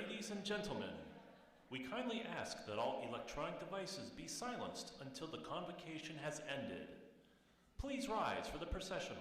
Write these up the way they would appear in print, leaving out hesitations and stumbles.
Ladies and gentlemen, we kindly ask that all electronic devices be silenced until the convocation has ended. Please rise for the processional.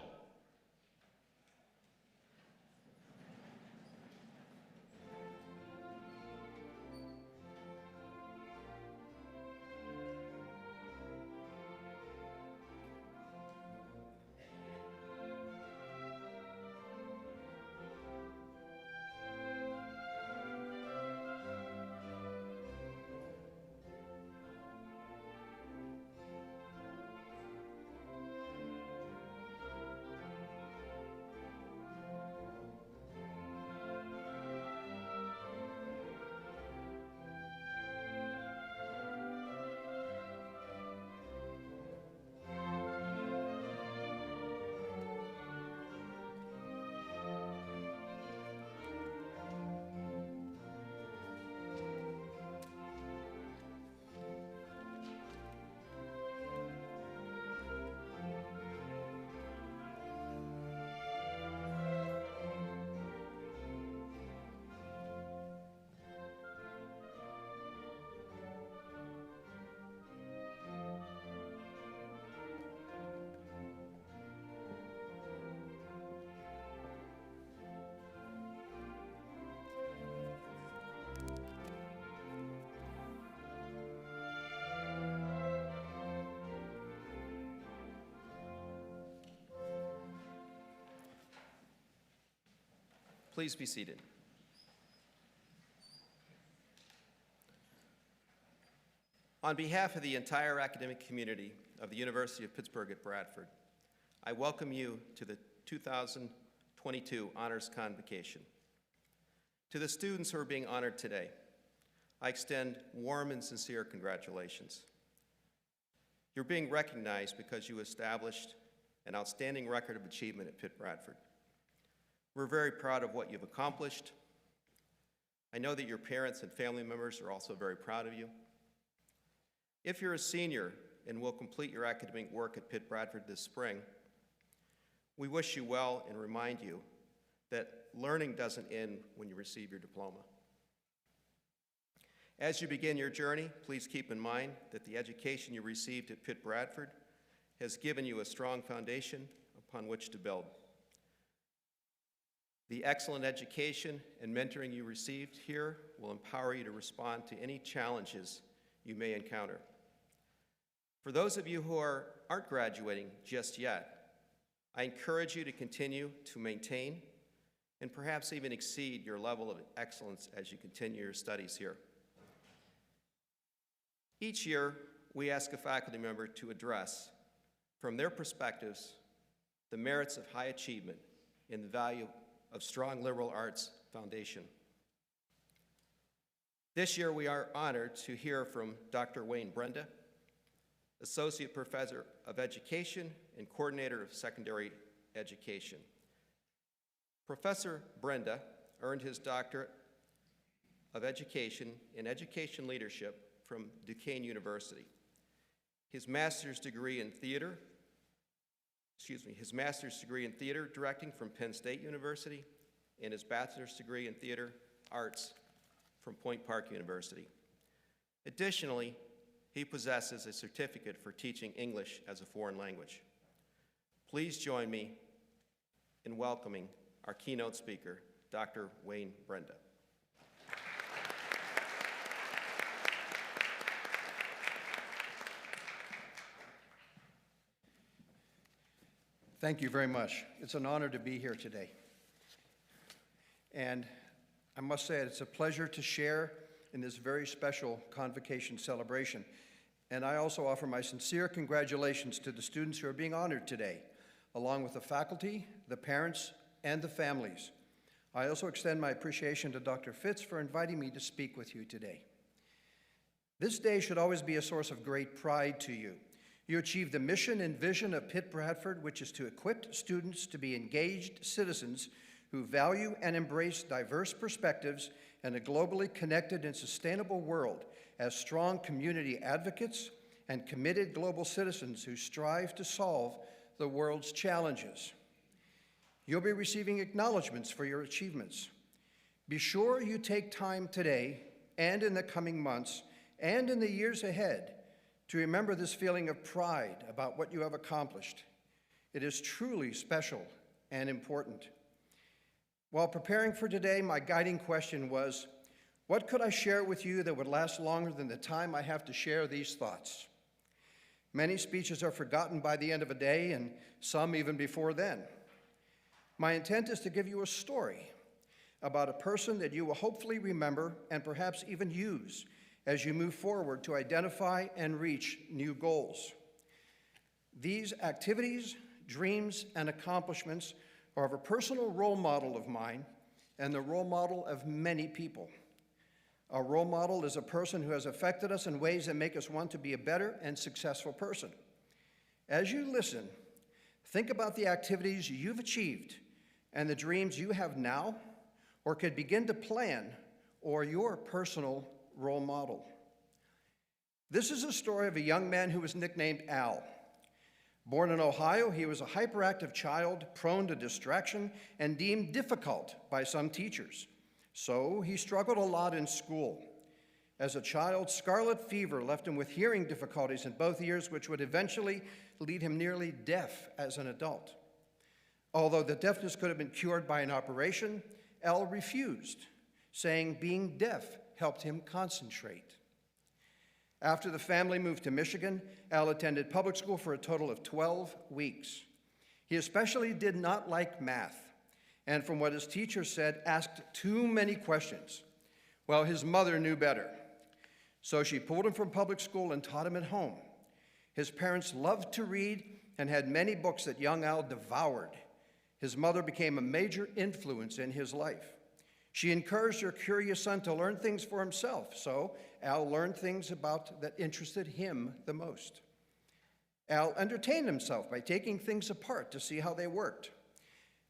Please be seated. On behalf of the entire academic community of the University of Pittsburgh at Bradford, I welcome you to the 2022 Honors Convocation. To the students who are being honored today, I extend warm and sincere congratulations. You're being recognized because you established an outstanding record of achievement at Pitt Bradford. We're very proud of what you've accomplished. I know that your parents and family members are also very proud of you. If you're a senior and will complete your academic work at Pitt Bradford this spring, we wish you well and remind you that learning doesn't end when you receive your diploma. As you begin your journey, please keep in mind that the education you received at Pitt Bradford has given you a strong foundation upon which to build. The excellent education and mentoring you received here will empower you to respond to any challenges you may encounter. For those of you who aren't graduating just yet, I encourage you to continue to maintain and perhaps even exceed your level of excellence as you continue your studies here. Each year, we ask a faculty member to address, from their perspectives, the merits of high achievement and the value of strong liberal arts foundation. This year, we are honored to hear from Dr. Wayne Brenda, Associate Professor of Education and Coordinator of Secondary Education. Professor Brenda earned his Doctorate of Education in Education Leadership from Duquesne University. His master's degree in theater directing from Penn State University, and his bachelor's degree in theater arts from Point Park University. Additionally, he possesses a certificate for teaching English as a foreign language. Please join me in welcoming our keynote speaker, Dr. Wayne Brenda. Thank you very much. It's an honor to be here today. And I must say it's a pleasure to share in this very special convocation celebration. And I also offer my sincere congratulations to the students who are being honored today, along with the faculty, the parents, and the families. I also extend my appreciation to Dr. Fitz for inviting me to speak with you today. This day should always be a source of great pride to you. You achieved the mission and vision of Pitt Bradford, which is to equip students to be engaged citizens who value and embrace diverse perspectives in a globally connected and sustainable world as strong community advocates and committed global citizens who strive to solve the world's challenges. You'll be receiving acknowledgments for your achievements. Be sure you take time today and in the coming months and in the years ahead to remember this feeling of pride about what you have accomplished. It is truly special and important. While preparing for today, my guiding question was, what could I share with you that would last longer than the time I have to share these thoughts? Many speeches are forgotten by the end of a day, and some even before then. My intent is to give you a story about a person that you will hopefully remember and perhaps even use as you move forward to identify and reach new goals. These activities, dreams, and accomplishments are of a personal role model of mine and the role model of many people. A role model is a person who has affected us in ways that make us want to be a better and successful person. As you listen, think about the activities you've achieved and the dreams you have now or could begin to plan, or your personal role model. This is a story of a young man who was nicknamed Al. Born in Ohio, he was a hyperactive child, prone to distraction and deemed difficult by some teachers. So he struggled a lot in school. As a child, scarlet fever left him with hearing difficulties in both ears, which would eventually lead him nearly deaf as an adult. Although the deafness could have been cured by an operation, Al refused, saying being deaf helped him concentrate. After the family moved to Michigan, Al attended public school for a total of 12 weeks. He especially did not like math, and from what his teacher said, asked too many questions. Well, his mother knew better. So she pulled him from public school and taught him at home. His parents loved to read and had many books that young Al devoured. His mother became a major influence in his life. She encouraged her curious son to learn things for himself, so Al learned things that interested him the most. Al entertained himself by taking things apart to see how they worked.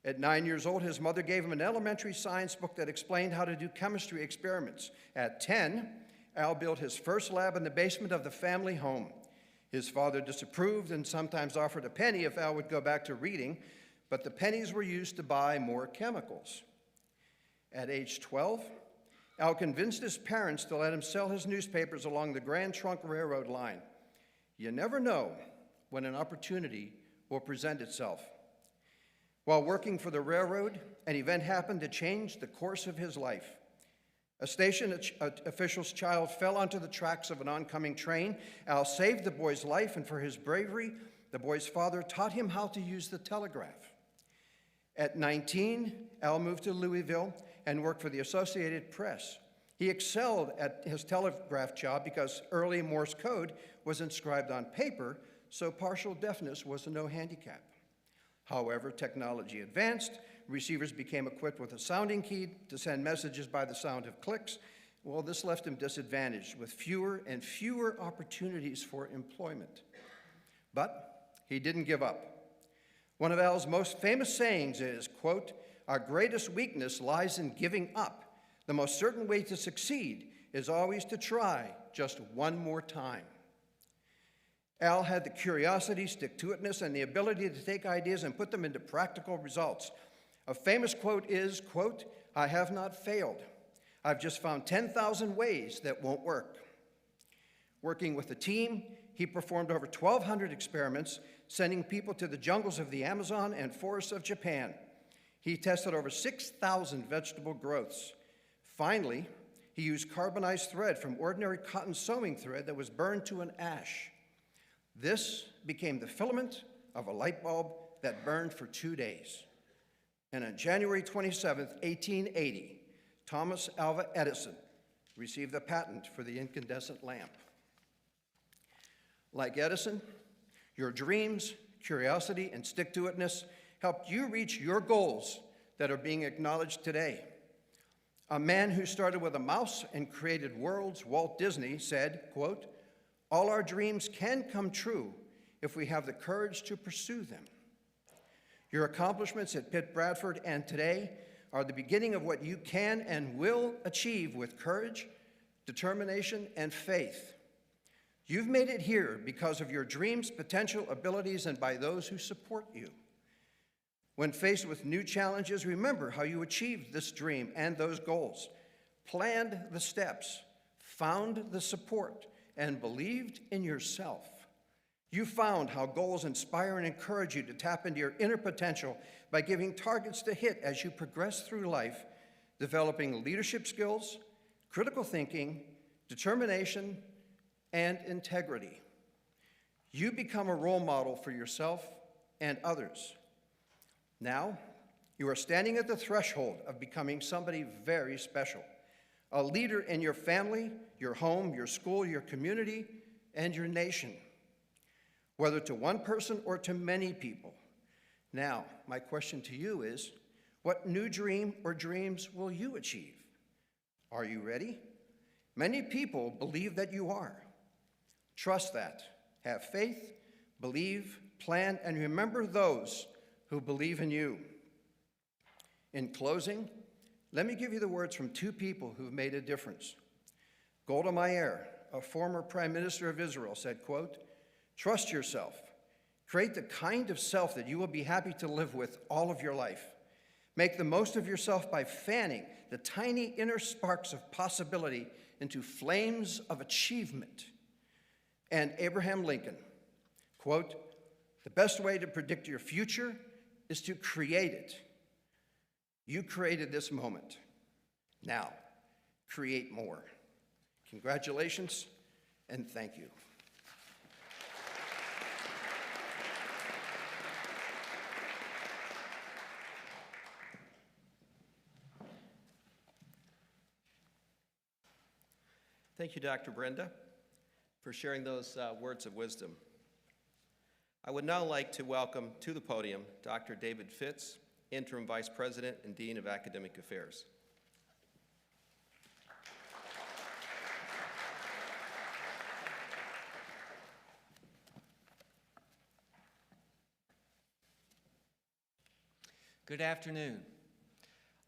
At 9 years old, his mother gave him an elementary science book that explained how to do chemistry experiments. At 10, Al built his first lab in the basement of the family home. His father disapproved and sometimes offered a penny if Al would go back to reading, but the pennies were used to buy more chemicals. At age 12, Al convinced his parents to let him sell his newspapers along the Grand Trunk Railroad line. You never know when an opportunity will present itself. While working for the railroad, an event happened to change the course of his life. A station official's child fell onto the tracks of an oncoming train. Al saved the boy's life, and for his bravery, the boy's father taught him how to use the telegraph. At 19, Al moved to Louisville and worked for the Associated Press. He excelled at his telegraph job because early Morse code was inscribed on paper, so partial deafness was no handicap. However, technology advanced. Receivers became equipped with a sounding key to send messages by the sound of clicks. Well, this left him disadvantaged with fewer and fewer opportunities for employment. But he didn't give up. One of Al's most famous sayings is, quote, "Our greatest weakness lies in giving up. The most certain way to succeed is always to try just one more time." Al had the curiosity, stick-to-itness, and the ability to take ideas and put them into practical results. A famous quote is, quote, "I have not failed. I've just found 10,000 ways that won't work." Working with a team, he performed over 1,200 experiments, sending people to the jungles of the Amazon and forests of Japan. He tested over 6,000 vegetable growths. Finally, he used carbonized thread from ordinary cotton sewing thread that was burned to an ash. This became the filament of a light bulb that burned for 2 days. And on January 27, 1880, Thomas Alva Edison received the patent for the incandescent lamp. Like Edison, your dreams, curiosity, and stick-to-itness helped you reach your goals that are being acknowledged today. A man who started with a mouse and created worlds, Walt Disney, said, quote, "All our dreams can come true if we have the courage to pursue them." Your accomplishments at Pitt Bradford and today are the beginning of what you can and will achieve with courage, determination, and faith. You've made it here because of your dreams, potential, abilities, and by those who support you. When faced with new challenges, remember how you achieved this dream and those goals, planned the steps, found the support, and believed in yourself. You found how goals inspire and encourage you to tap into your inner potential by giving targets to hit as you progress through life, developing leadership skills, critical thinking, determination, and integrity. You become a role model for yourself and others. Now, you are standing at the threshold of becoming somebody very special, a leader in your family, your home, your school, your community, and your nation, whether to one person or to many people. Now, my question to you is, what new dream or dreams will you achieve? Are you ready? Many people believe that you are. Trust that. Have faith, believe, plan, and remember those who believe in you. In closing, let me give you the words from two people who've made a difference. Golda Meir, a former Prime Minister of Israel, said, quote, "Trust yourself. Create the kind of self that you will be happy to live with all of your life. Make the most of yourself by fanning the tiny inner sparks of possibility into flames of achievement." And Abraham Lincoln, quote, "The best way to predict your future is to create it. You created this moment. Now, create more." Congratulations, and thank you. Thank you, Dr. Brenda, for sharing those words of wisdom. I would now like to welcome to the podium Dr. David Fitz, Interim Vice President and Dean of Academic Affairs. Good afternoon.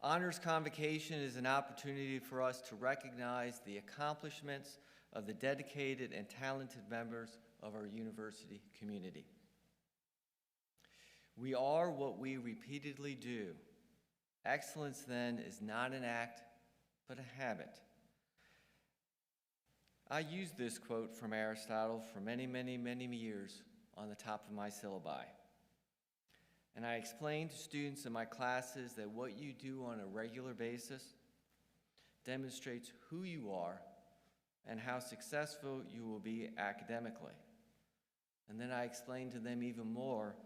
Honors Convocation is an opportunity for us to recognize the accomplishments of the dedicated and talented members of our university community. We are what we repeatedly do. Excellence, then, is not an act, but a habit. I used this quote from Aristotle for many, many, many years on the top of my syllabi. And I explained to students in my classes that what you do on a regular basis demonstrates who you are and how successful you will be academically. And then I explained to them even more,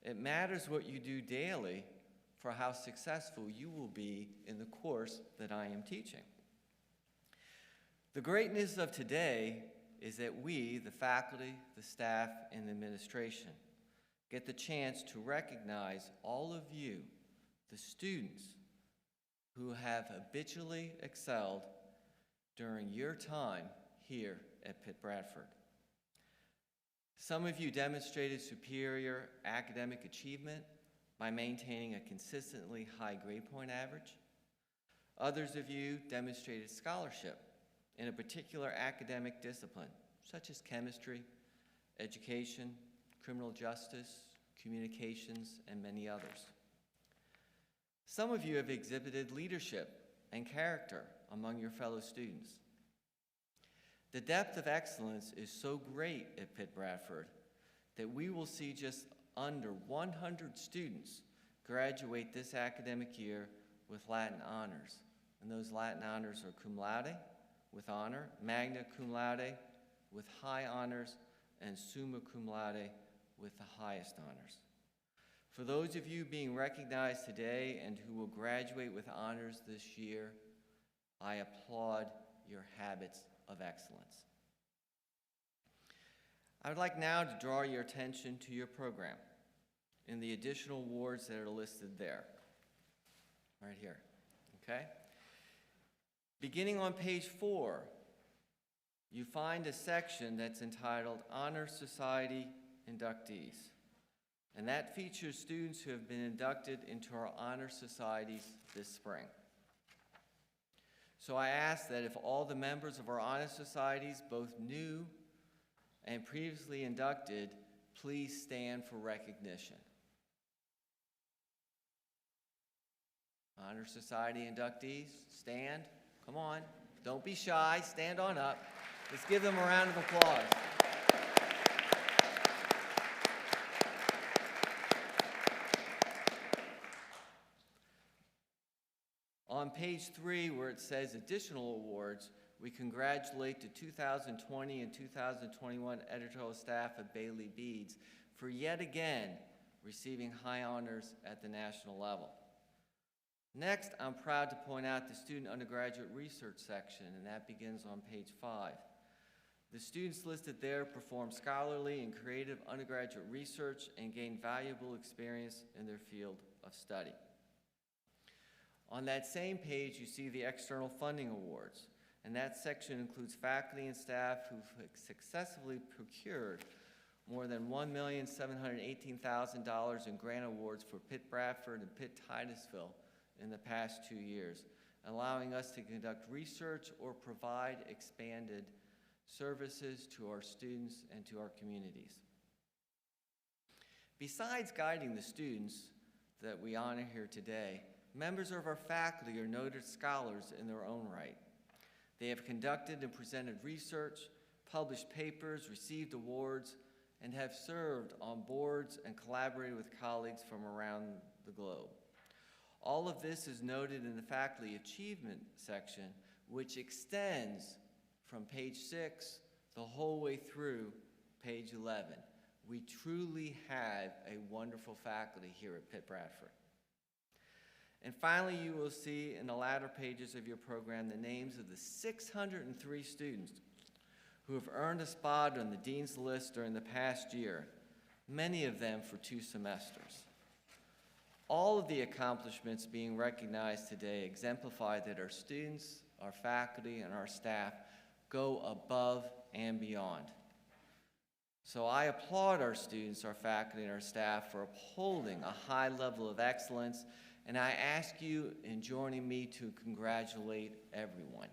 it matters what you do daily for how successful you will be in the course that I am teaching. The greatness of today is that we, the faculty, the staff, and the administration, get the chance to recognize all of you, the students, who have habitually excelled during your time here at Pitt Bradford. Some of you demonstrated superior academic achievement by maintaining a consistently high grade point average. Others of you demonstrated scholarship in a particular academic discipline, such as chemistry, education, criminal justice, communications, and many others. Some of you have exhibited leadership and character among your fellow students. The depth of excellence is so great at Pitt Bradford that we will see just under 100 students graduate this academic year with Latin honors. And those Latin honors are cum laude, with honor, magna cum laude, with high honors, and summa cum laude, with the highest honors. For those of you being recognized today and who will graduate with honors this year, I applaud your habits of excellence. I would like now to draw your attention to your program and the additional awards that are listed there, right here, okay? Beginning on page 4, you find a section that's entitled Honor Society Inductees, and that features students who have been inducted into our honor societies this spring. So I ask that if all the members of our honor societies, both new and previously inducted, please stand for recognition. Honor Society inductees, stand. Come on. Don't be shy. Stand on up. Let's give them a round of applause. On page 3, where it says additional awards, we congratulate the 2020 and 2021 editorial staff of Bailey Beads for yet again receiving high honors at the national level. Next, I'm proud to point out the student undergraduate research section, and that begins on page 5. The students listed there perform scholarly and creative undergraduate research and gain valuable experience in their field of study. On that same page, you see the external funding awards, and that section includes faculty and staff who've successfully procured more than $1,718,000 in grant awards for Pitt Bradford and Pitt Titusville in the past 2 years, allowing us to conduct research or provide expanded services to our students and to our communities. Besides guiding the students that we honor here today, members of our faculty are noted scholars in their own right. They have conducted and presented research, published papers, received awards, and have served on boards and collaborated with colleagues from around the globe. All of this is noted in the faculty achievement section, which extends from page 6 the whole way through page 11. We truly have a wonderful faculty here at Pitt Bradford. And finally, you will see in the latter pages of your program the names of the 603 students who have earned a spot on the Dean's List during the past year, many of them for 2 semesters. All of the accomplishments being recognized today exemplify that our students, our faculty, and our staff go above and beyond. So I applaud our students, our faculty, and our staff for upholding a high level of excellence, and I ask you in joining me to congratulate everyone.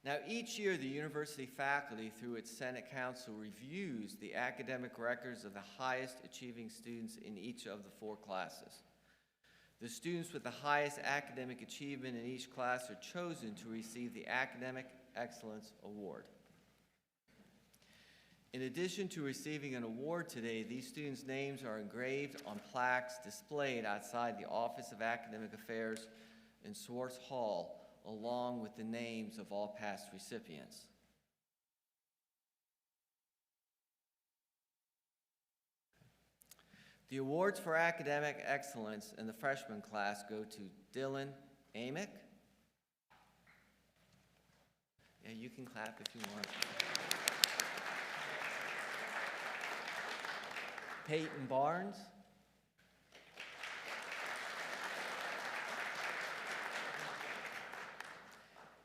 Now, each year, the university faculty, through its Senate Council, reviews the academic records of the highest achieving students in each of the 4 classes. The students with the highest academic achievement in each class are chosen to receive the Academic Excellence Award. In addition to receiving an award today, these students' names are engraved on plaques displayed outside the Office of Academic Affairs in Swartz Hall, along with the names of all past recipients. The awards for academic excellence in the freshman class go to Dylan Amick. Yeah, you can clap if you want. Peyton Barnes.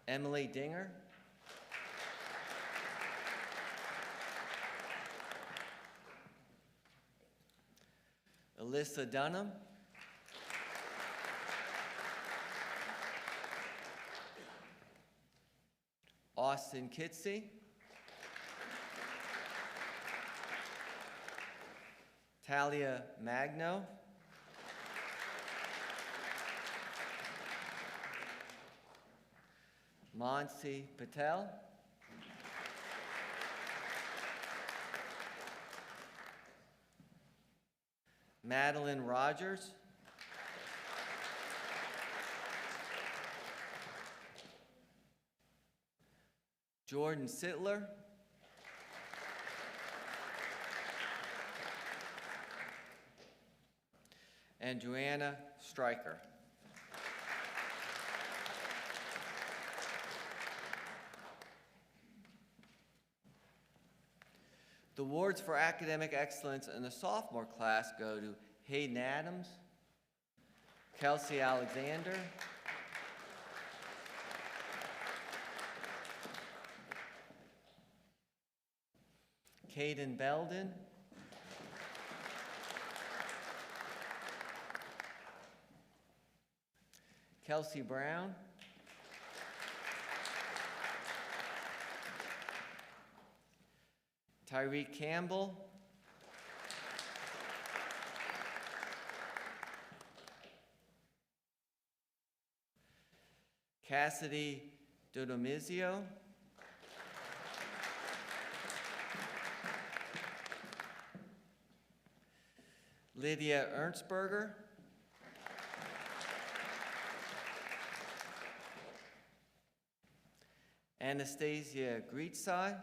Emily Dinger. Alyssa Dunham. Austin Kitsey. Talia Magno. Mansi Patel. Madeline Rogers. Jordan Sittler. And Joanna Stryker. The awards for academic excellence in the sophomore class go to Hayden Adams, Kelsey Alexander, Caden Belden, Kelsey Brown, Tyreek Campbell, Cassidy Dodomizio, Lydia Ernstberger, Anastasia Grietzai,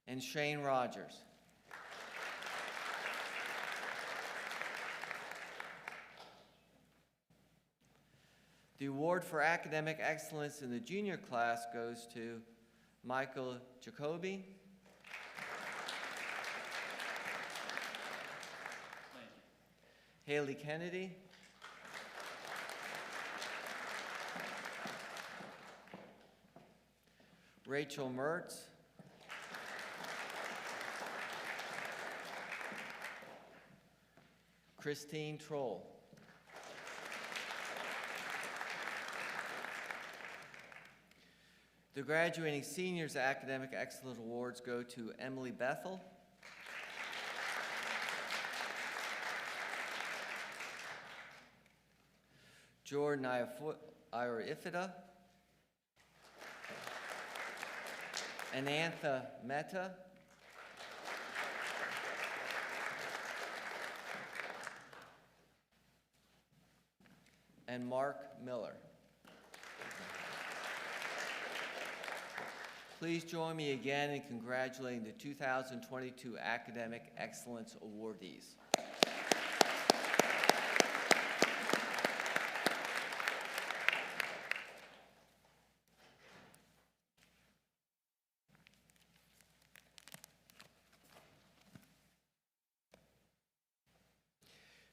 and Shane Rogers. The award for academic excellence in the junior class goes to Michael Jacoby, Haley Kennedy, Rachel Mertz, Christine Troll. The graduating seniors academic excellence awards go to Emily Bethel, Jordan Iraifita, Anantha Mehta, and Mark Miller. Please join me again in congratulating the 2022 Academic Excellence Awardees.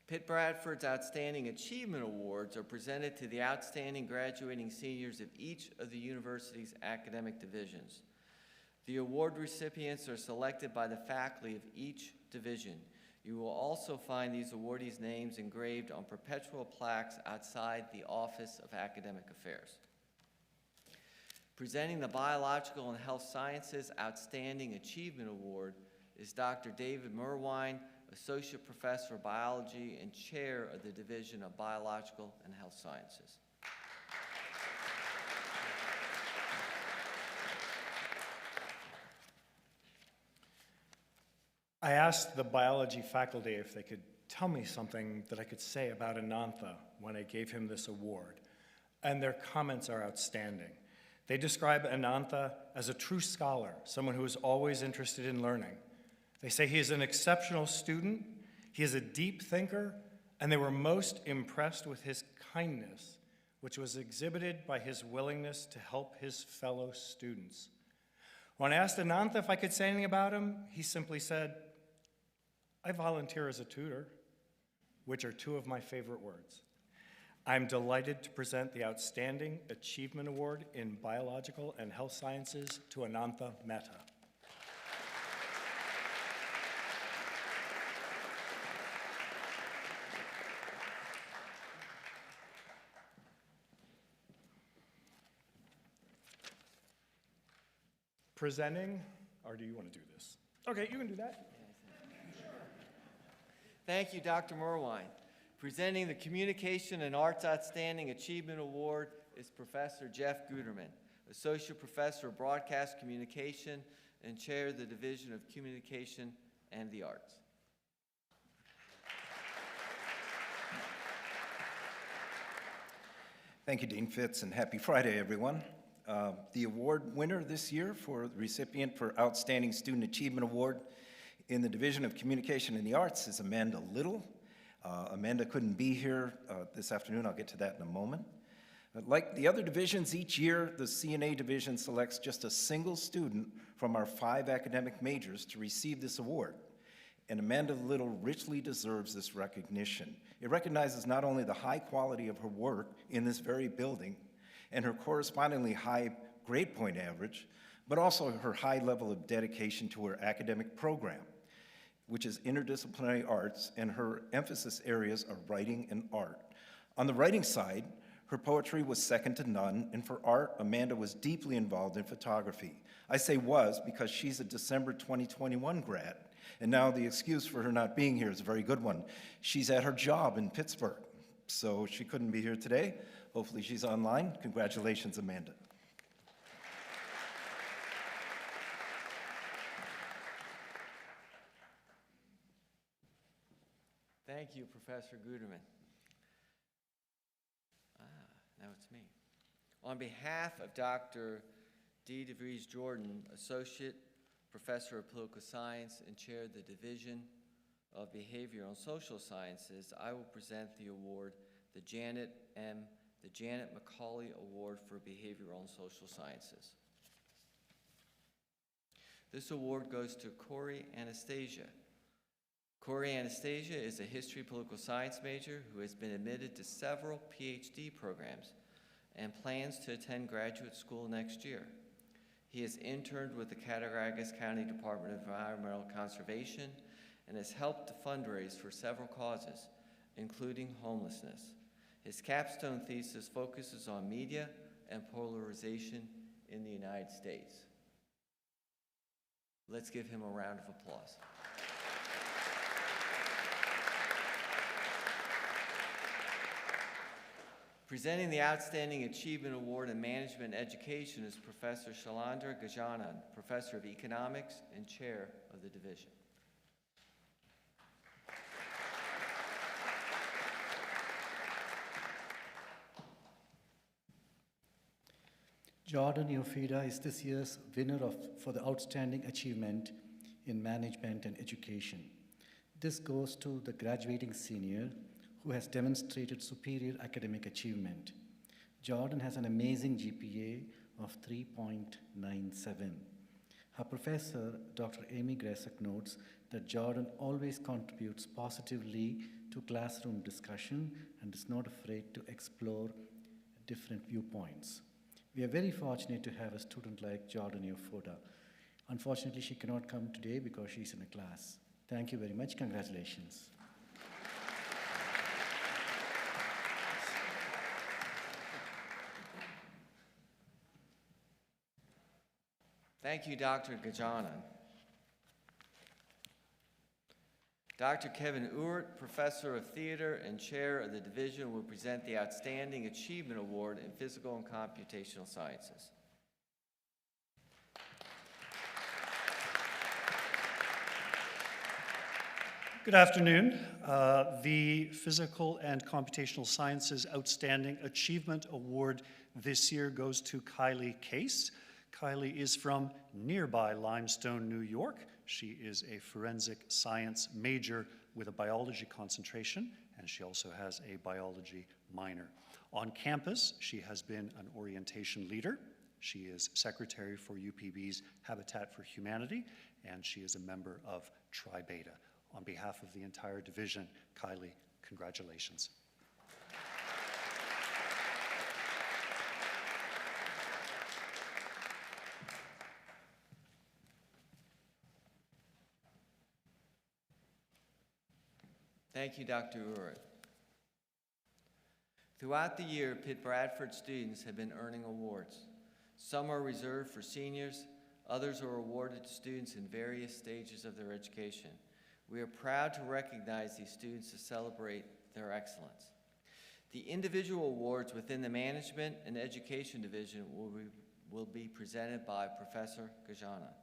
Pitt Bradford's Outstanding Achievement Awards are presented to the outstanding graduating seniors of each of the university's academic divisions. The award recipients are selected by the faculty of each division. You will also find these awardees' names engraved on perpetual plaques outside the Office of Academic Affairs. Presenting the Biological and Health Sciences Outstanding Achievement Award is Dr. David Merwine, Associate Professor of Biology and Chair of the Division of Biological and Health Sciences. I asked the biology faculty if they could tell me something that I could say about Anantha when I gave him this award, and their comments are outstanding. They describe Anantha as a true scholar, someone who is always interested in learning. They say he is an exceptional student, he is a deep thinker, and they were most impressed with his kindness, which was exhibited by his willingness to help his fellow students. When I asked Anantha if I could say anything about him, he simply said, "I volunteer as a tutor," which are two of my favorite words. I'm delighted to present the Outstanding Achievement Award in Biological and Health Sciences to Anantha Mehta. Presenting, or do you want to do this? Okay, you can do that. Thank you, Dr. Merwine. Presenting the Communication and Arts Outstanding Achievement Award is Professor Jeff Guterman, Associate Professor of Broadcast Communication and Chair of the Division of Communication and the Arts. Thank you, Dean Fitz, and happy Friday, everyone. The award winner this year for the recipient for Outstanding Student Achievement Award in the Division of Communication and the Arts is Amanda Little. Amanda couldn't be here this afternoon. I'll get to that in a moment. But like the other divisions, each year the CNA division selects just a single student from our 5 academic majors to receive this award. And Amanda Little richly deserves this recognition. It recognizes not only the high quality of her work in this very building and her correspondingly high grade point average, but also her high level of dedication to her academic program, which is interdisciplinary arts, and her emphasis areas are writing and art. On the writing side, Her poetry was second to none, and for art, Amanda was deeply involved in photography. I say was because she's a December 2021 grad, and now the excuse for her not being here is a very good one. She's at her job in Pittsburgh, so she couldn't be here today. Hopefully she's online. Congratulations, Amanda. Thank you, Professor Guterman. Now it's me. On behalf of Dr. D. DeVries Jordan, Associate Professor of Political Science and Chair of the Division of Behavioral and Social Sciences, I will present the award, the Janet McCauley Award for Behavioral and Social Sciences. This award goes to Corey Anastasia. Corey Anastasia is a history political science major who has been admitted to several PhD programs and plans to attend graduate school next year. He has interned with the Cattaraugus County Department of Environmental Conservation and has helped to fundraise for several causes, including homelessness. His capstone thesis focuses on media and polarization in the United States. Let's give him a round of applause. Presenting the Outstanding Achievement Award in Management Education is Professor Shalandra Gajanan, Professor of Economics and Chair of the Division. Jordan Yofida is this year's winner for the Outstanding Achievement in Management and Education. This goes to the graduating senior who has demonstrated superior academic achievement. Jordan has an amazing GPA of 3.97. Her professor, Dr. Amy Grasek, notes that Jordan always contributes positively to classroom discussion and is not afraid to explore different viewpoints. We are very fortunate to have a student like Jordan Yofida. Unfortunately, she cannot come today because she's in a class. Thank you very much. Congratulations. Thank you, Dr. Gajanan. Dr. Kevin Ewert, Professor of Theater and Chair of the Division, will present the Outstanding Achievement Award in Physical and Computational Sciences. Good afternoon. The Physical and Computational Sciences Outstanding Achievement Award this year goes to Kylie Case. Kylie is from nearby Limestone, New York. She is a forensic science major with a biology concentration, and she also has a biology minor. On campus, she has been an orientation leader. She is secretary for UPB's Habitat for Humanity, and she is a member of Tri Beta. On behalf of the entire division, Kylie, congratulations. Thank you, Dr. Ewert. Throughout the year, Pitt Bradford students have been earning awards. Some are reserved for seniors, others are awarded to students in various stages of their education. We are proud to recognize these students to celebrate their excellence. The individual awards within the Management and Education Division will be presented by Professor Gajanan.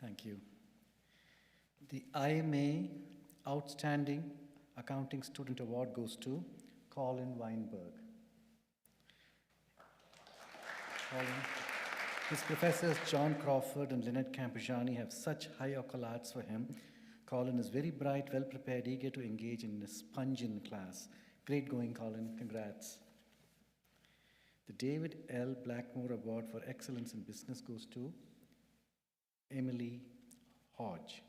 Thank you. The IMA Outstanding Accounting Student Award goes to Colin Weinberg. Colin. His professors John Crawford and Lynette Campujani have such high accolades for him. Colin is very bright, well-prepared, eager to engage in a sponge in class. Great going, Colin. Congrats. The David L. Blackmore Award for Excellence in Business goes to Emily Hodge,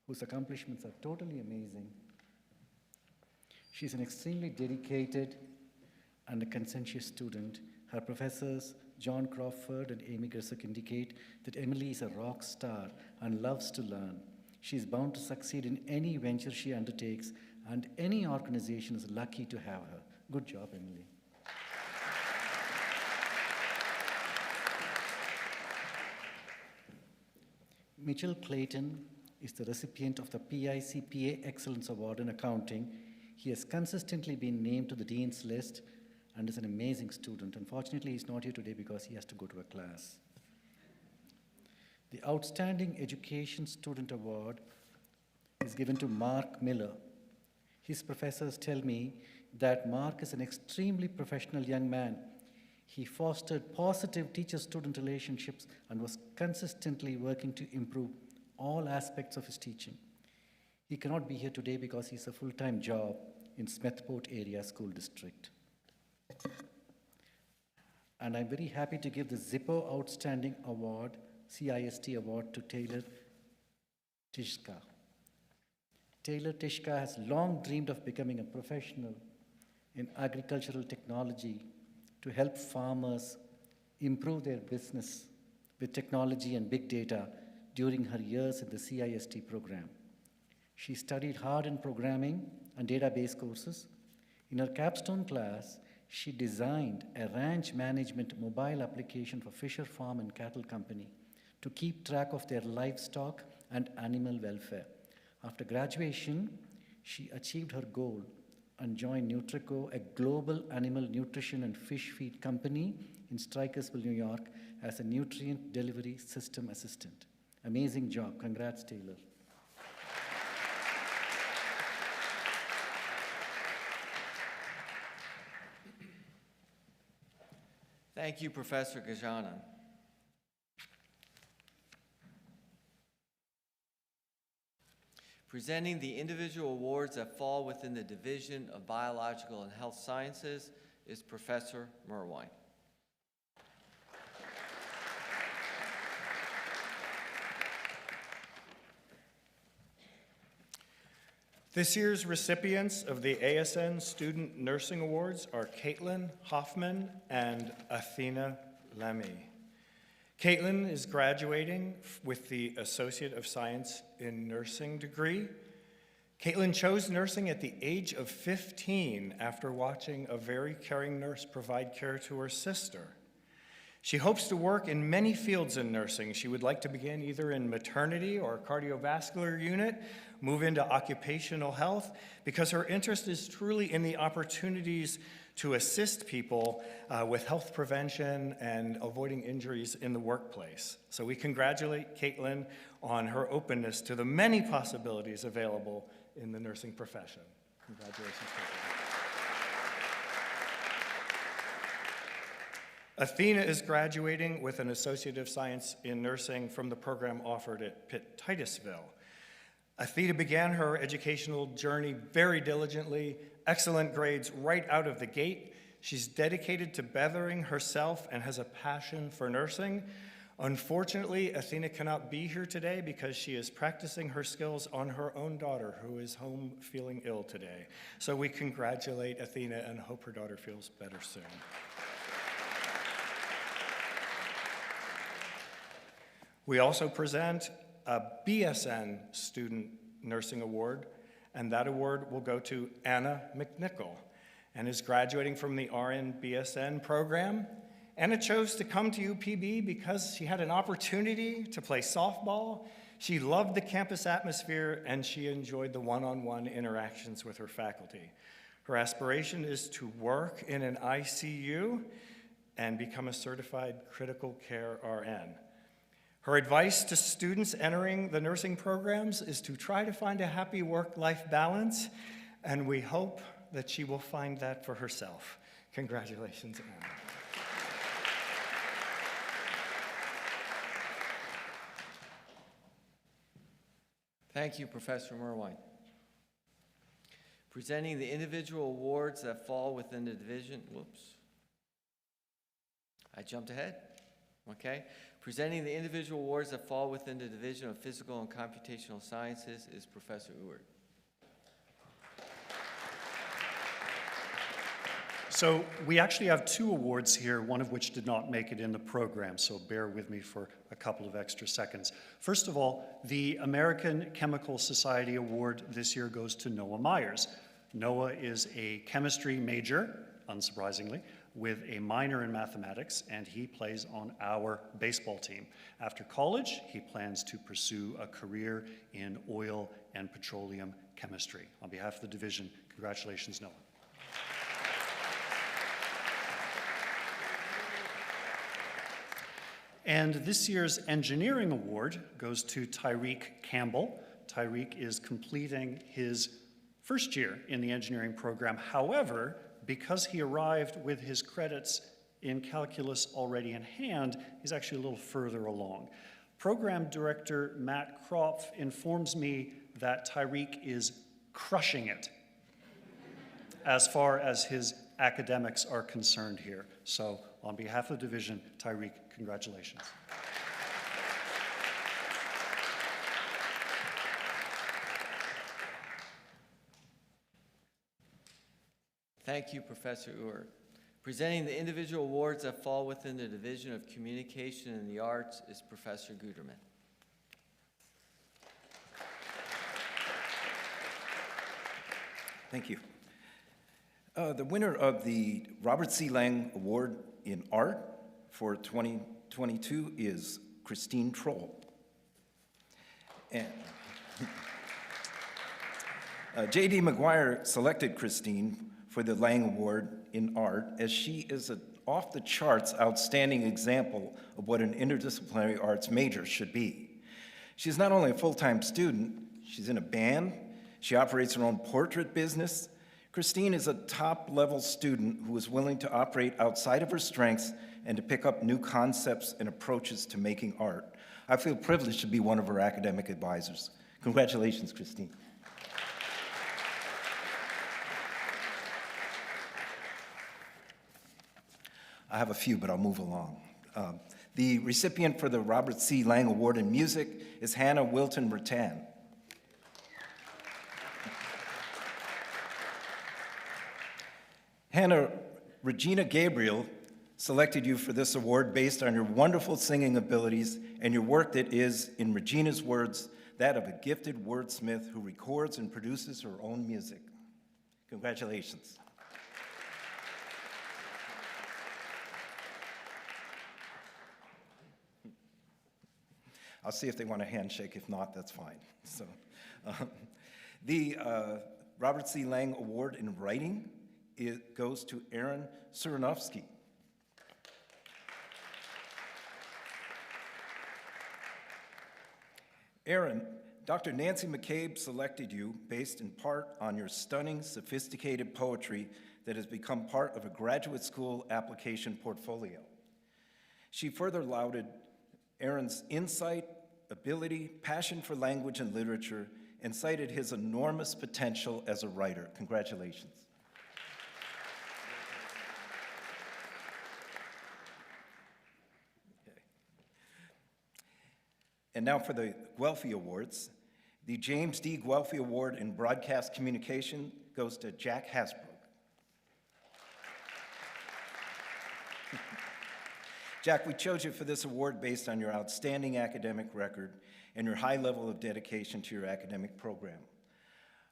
whose accomplishments are totally amazing. She's an extremely dedicated and a conscientious student. Her professors, John Crawford and Amy Grissock indicate that Emily is a rock star and loves to learn. She is bound to succeed in any venture she undertakes, and any organization is lucky to have her. Good job, Emily. Mitchell Clayton is the recipient of the PICPA Excellence Award in Accounting. He has consistently been named to the Dean's List and is an amazing student. Unfortunately, he's not here today because he has to go to a class. The Outstanding Education Student Award is given to Mark Miller. His professors tell me that Mark is an extremely professional young man. He fostered positive teacher-student relationships and was consistently working to improve all aspects of his teaching. He cannot be here today because he's a full-time job in Smethport Area School District. And I'm very happy to give the Zippo Outstanding Award, CIST Award, to Taylor Tishka. Taylor Tishka has long dreamed of becoming a professional in agricultural technology to help farmers improve their business with technology and big data during her years in the CIST program. She studied hard in programming and database courses. In her capstone class, she designed a ranch management mobile application for Fisher Farm and Cattle Company to keep track of their livestock and animal welfare. After graduation, she achieved her goal and joined Nutrico, a global animal nutrition and fish feed company in Strikersville, New York, as a nutrient delivery system assistant. Amazing job. Congrats, Taylor. Thank you, Professor Gajanan. Presenting the individual awards that fall within the Division of Biological and Health Sciences is Professor Merwine. This year's recipients of the ASN Student Nursing Awards are Caitlin Hoffman and Athena Lemmy. Caitlin is graduating with the Associate of Science in Nursing degree. Caitlin chose nursing at the age of 15 after watching a very caring nurse provide care to her sister. She hopes to work in many fields in nursing. She would like to begin either in maternity or cardiovascular unit, move into occupational health, because her interest is truly in the opportunities to assist people with health prevention and avoiding injuries in the workplace. So we congratulate Caitlin on her openness to the many possibilities available in the nursing profession. Congratulations, Caitlin. Athena is graduating with an Associate of Science in Nursing from the program offered at Pitt Titusville. Athena began her educational journey very diligently, excellent grades right out of the gate. She's dedicated to bettering herself and has a passion for nursing. Unfortunately, Athena cannot be here today because she is practicing her skills on her own daughter, who is home feeling ill today. So we congratulate Athena and hope her daughter feels better soon. We also present a BSN Student Nursing Award, and that award will go to Anna McNichol, and is graduating from the RN BSN program. Anna chose to come to UPB because she had an opportunity to play softball. She loved the campus atmosphere, and she enjoyed the one-on-one interactions with her faculty. Her aspiration is to work in an ICU and become a certified critical care RN. Her advice to students entering the nursing programs is to try to find a happy work-life balance, and we hope that she will find that for herself. Congratulations, Anna. Thank you, Professor Merwine. Presenting the individual awards that fall within the division, whoops. I jumped ahead, okay. Presenting the individual awards that fall within the Division of Physical and Computational Sciences is Professor Ewart. So we actually have 2 awards here, one of which did not make it in the program, so bear with me for a couple of extra seconds. First of all, the American Chemical Society Award this year goes to Noah Myers. Noah is a chemistry major, unsurprisingly, with a minor in mathematics, and he plays on our baseball team. After college, he plans to pursue a career in oil and petroleum chemistry. On behalf of the division, congratulations, Noah. And this year's engineering award goes to Tyreek Campbell. Tyreek is completing his first year in the engineering program. However, because he arrived with his credits in calculus already in hand, he's actually a little further along. Program Director Matt Kropf informs me that Tyreek is crushing it as far as his academics are concerned here. So on behalf of the division, Tyreek, congratulations. Thank you, Professor Uhr. Presenting the individual awards that fall within the Division of Communication and the Arts is Professor Guterman. Thank you. The winner of the Robert C. Lang Award in Art for 2022 is Christine Troll. And J.D. McGuire selected Christine for the Lang Award in Art as she is an off-the-charts outstanding example of what an interdisciplinary arts major should be. She's not only a full-time student, she's in a band, she operates her own portrait business. Christine is a top-level student who is willing to operate outside of her strengths and to pick up new concepts and approaches to making art. I feel privileged to be one of her academic advisors. Congratulations, Christine. I have a few, but I'll move along. The recipient for the Robert C. Lang Award in Music is Hannah Wilton Rattan. Hannah, Regina Gabriel selected you for this award based on your wonderful singing abilities and your work that is, in Regina's words, that of a gifted wordsmith who records and produces her own music. Congratulations. I'll see if they want a handshake. If not, that's fine. So, the Robert C. Lang Award in Writing goes to Aaron Suranovsky. Aaron, Dr. Nancy McCabe selected you based in part on your stunning, sophisticated poetry that has become part of a graduate school application portfolio. She further lauded Aaron's insight, ability, passion for language and literature, and cited his enormous potential as a writer. Congratulations. Okay. And now for the Guelphy Awards. The James D. Guelphy Award in Broadcast Communication goes to Jack Hasbrook. Jack, we chose you for this award based on your outstanding academic record and your high level of dedication to your academic program.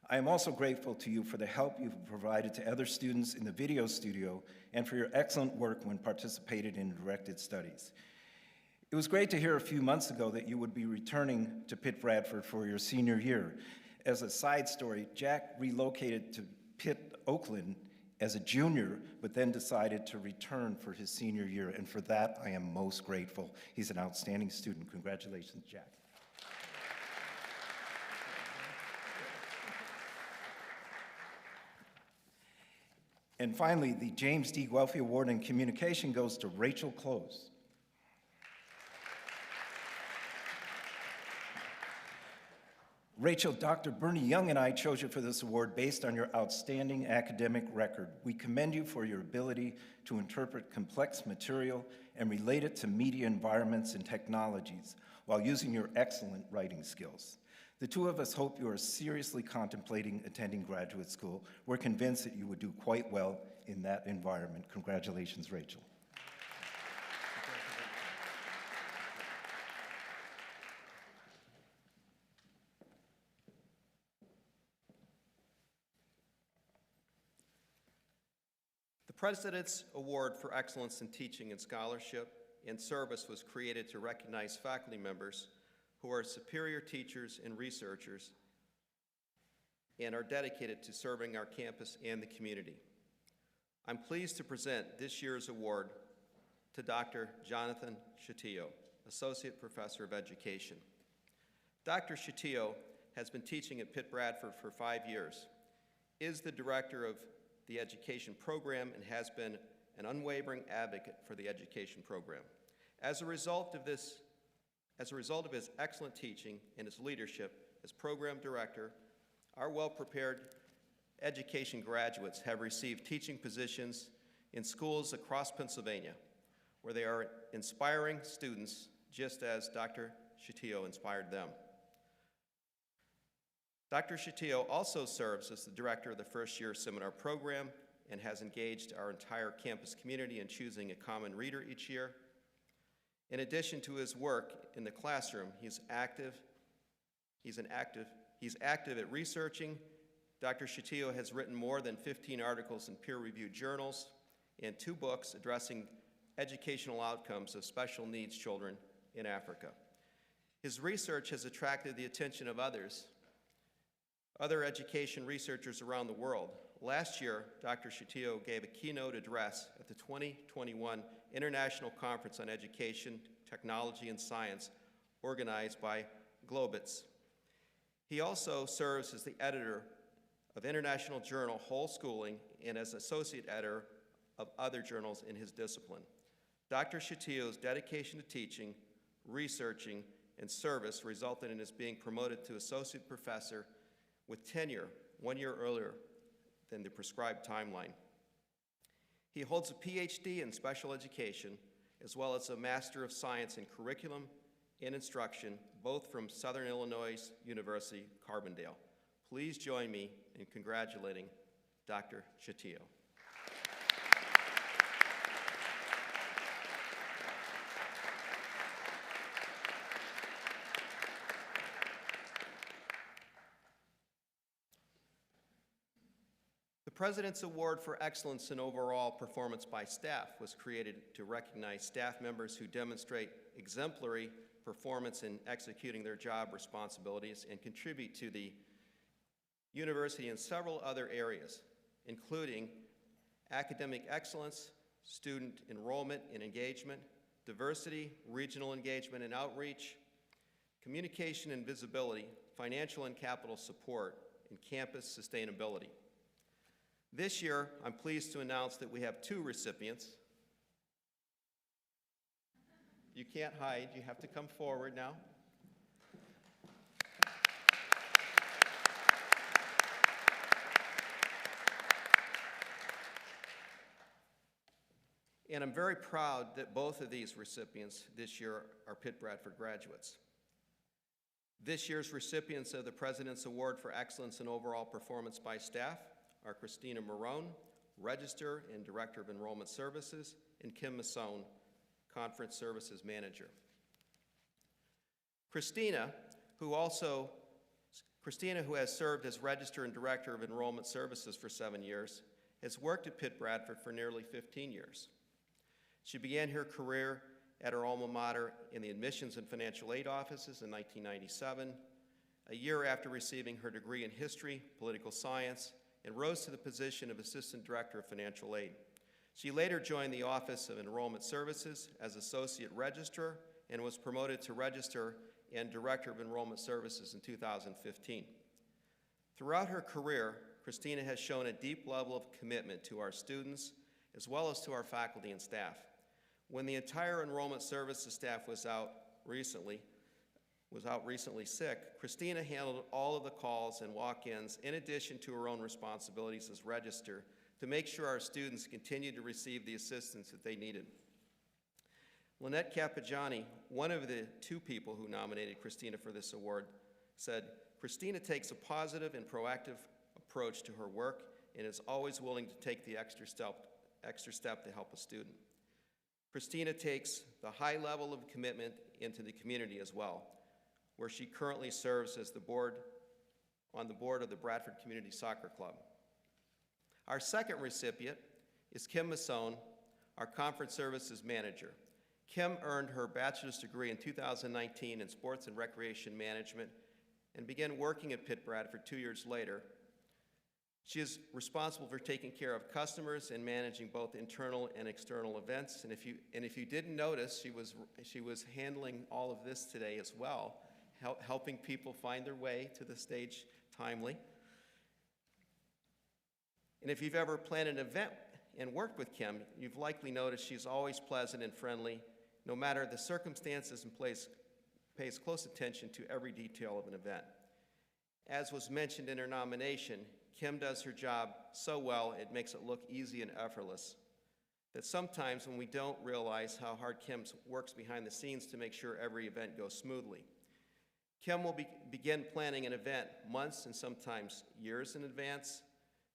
I am also grateful to you for the help you've provided to other students in the video studio and for your excellent work when participated in directed studies. It was great to hear a few months ago that you would be returning to Pitt Bradford for your senior year. As a side story, Jack relocated to Pitt, Oakland as a junior, but then decided to return for his senior year, and for that, I am most grateful. He's an outstanding student. Congratulations, Jack. And finally, the James D. Guelphy Award in Communication goes to Rachel Close. Rachel, Dr. Bernie Young and I chose you for this award based on your outstanding academic record. We commend you for your ability to interpret complex material and relate it to media environments and technologies while using your excellent writing skills. The two of us hope you are seriously contemplating attending graduate school. We're convinced that you would do quite well in that environment. Congratulations, Rachel. The President's Award for Excellence in Teaching and Scholarship and Service was created to recognize faculty members who are superior teachers and researchers and are dedicated to serving our campus and the community. I'm pleased to present this year's award to Dr. Jonathan Shatillo, Associate Professor of Education. Dr. Shatillo has been teaching at Pitt Bradford for 5 years, is the director of the education program, and has been an unwavering advocate for the education program. As a result of his excellent teaching and his leadership as program director, our well-prepared education graduates have received teaching positions in schools across Pennsylvania, where they are inspiring students just as Dr. Shatillo inspired them. Dr. Shatillo also serves as the director of the first-year seminar program and has engaged our entire campus community in choosing a common reader each year. In addition to his work in the classroom, he's active at researching. Dr. Shatillo has written more than 15 articles in peer-reviewed journals and 2 books addressing educational outcomes of special needs children in Africa. His research has attracted the attention of other education researchers around the world. Last year, Dr. Shatillo gave a keynote address at the 2021 International Conference on Education, Technology, and Science, organized by Globitz. He also serves as the editor of international journal Whole Schooling and as associate editor of other journals in his discipline. Dr. Shatillo's dedication to teaching, researching, and service resulted in his being promoted to associate professor with tenure 1 year earlier than the prescribed timeline. He holds a PhD in special education, as well as a Master of Science in Curriculum and Instruction, both from Southern Illinois University, Carbondale. Please join me in congratulating Dr. Shatillo. The President's Award for Excellence in Overall Performance by Staff was created to recognize staff members who demonstrate exemplary performance in executing their job responsibilities and contribute to the university in several other areas, including academic excellence, student enrollment and engagement, diversity, regional engagement and outreach, communication and visibility, financial and capital support, and campus sustainability. This year, I'm pleased to announce that we have 2 recipients. You can't hide, you have to come forward now. And I'm very proud that both of these recipients this year are Pitt Bradford graduates. This year's recipients of the President's Award for Excellence in Overall Performance by Staff are Christina Marone, Register and Director of Enrollment Services, and Kim Masson, Conference Services Manager. Christina, who has served as Register and Director of Enrollment Services for 7 years, has worked at Pitt Bradford for nearly 15 years. She began her career at her alma mater in the Admissions and Financial Aid offices in 1997, a year after receiving her degree in History, Political Science, and rose to the position of Assistant Director of Financial Aid. She later joined the Office of Enrollment Services as Associate Registrar and was promoted to Register and Director of Enrollment Services in 2015. Throughout her career, Christina has shown a deep level of commitment to our students as well as to our faculty and staff. When the entire Enrollment Services staff was out recently sick, Christina handled all of the calls and walk-ins in addition to her own responsibilities as Register to make sure our students continued to receive the assistance that they needed. Lynette Capigiani, one of the 2 people who nominated Christina for this award, said, "Christina takes a positive and proactive approach to her work and is always willing to take the extra step to help a student. Christina takes the high level of commitment into the community as well, where she currently serves as on the board of the Bradford Community Soccer Club. Our second recipient is Kim Masson, our Conference Services Manager. Kim earned her bachelor's degree in 2019 in Sports and Recreation Management and began working at Pitt Bradford 2 years later. She is responsible for taking care of customers and managing both internal and external events. And if you didn't notice, she was handling all of this today as well, helping people find their way to the stage timely. And if you've ever planned an event and worked with Kim, you've likely noticed she's always pleasant and friendly, no matter the circumstances, and pays close attention to every detail of an event. As was mentioned in her nomination, Kim does her job so well it makes it look easy and effortless, that sometimes when we don't realize how hard Kim works behind the scenes to make sure every event goes smoothly. Kim will begin planning an event months and sometimes years in advance.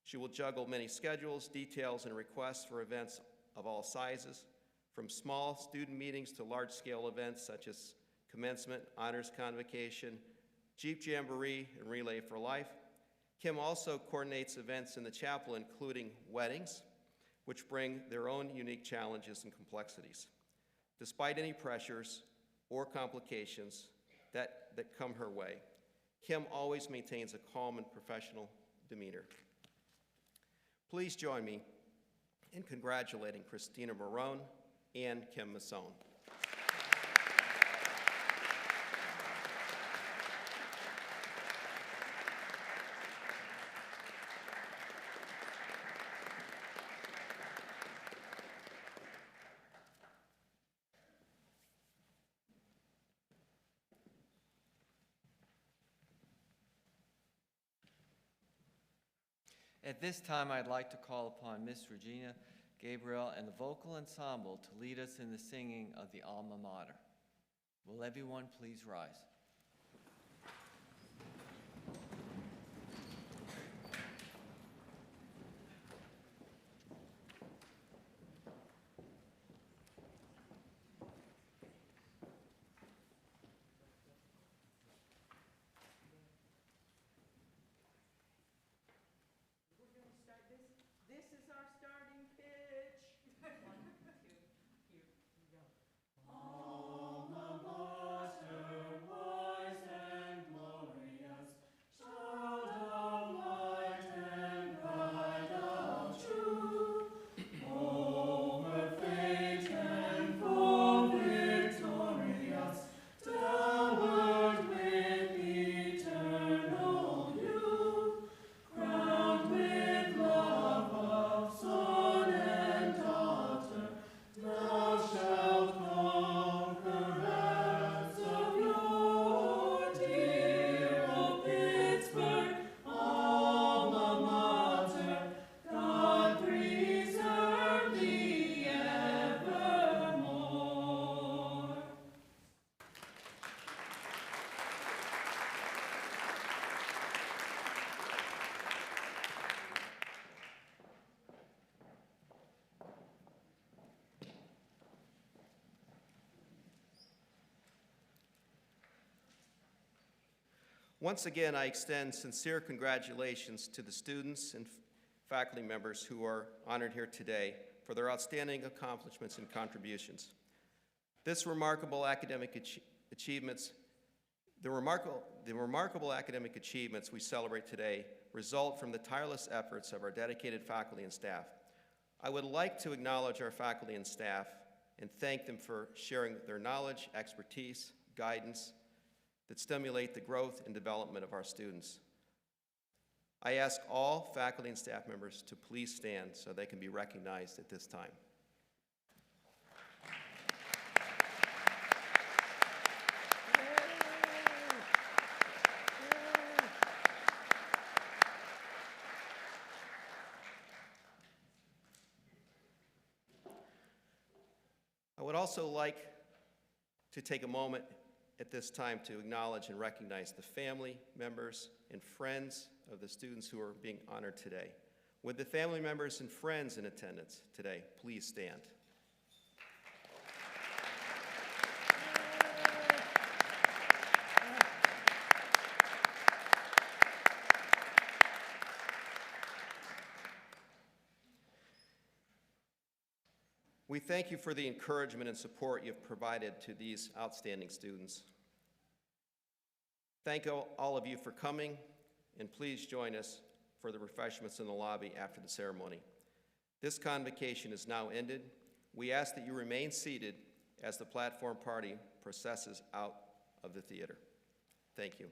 She will juggle many schedules, details, and requests for events of all sizes, from small student meetings to large-scale events such as commencement, honors convocation, Jeep Jamboree, and Relay for Life. Kim also coordinates events in the chapel, including weddings, which bring their own unique challenges and complexities. Despite any pressures or complications that come her way, Kim always maintains a calm and professional demeanor. Please join me in congratulating Christina Marone and Kim Masson. At this time, I'd like to call upon Miss Regina Gabriel and the vocal ensemble to lead us in the singing of the Alma Mater. Will everyone please rise? This is our starting pitch. 1, 2, here we go. Alma mater, wise and glorious, child of light and bride of truth, over fate and foe victorious, dowered with eternal youth, crowned with love of son and daughter, thou shalt conquer as of yore, dear old Pittsburgh, alma mater, God preserve thee evermore. Once again, I extend sincere congratulations to the students and faculty members who are honored here today for their outstanding accomplishments and contributions. The remarkable academic achievements we celebrate today result from the tireless efforts of our dedicated faculty and staff. I would like to acknowledge our faculty and staff and thank them for sharing their knowledge, expertise, guidance that stimulate the growth and development of our students. I ask all faculty and staff members to please stand so they can be recognized at this time. I would also like to take a moment at this time to acknowledge and recognize the family members and friends of the students who are being honored today. Would the family members and friends in attendance today please stand? We thank you for the encouragement and support you've provided to these outstanding students. Thank all of you for coming, and please join us for the refreshments in the lobby after the ceremony. This convocation is now ended. We ask that you remain seated as the platform party processes out of the theater. Thank you.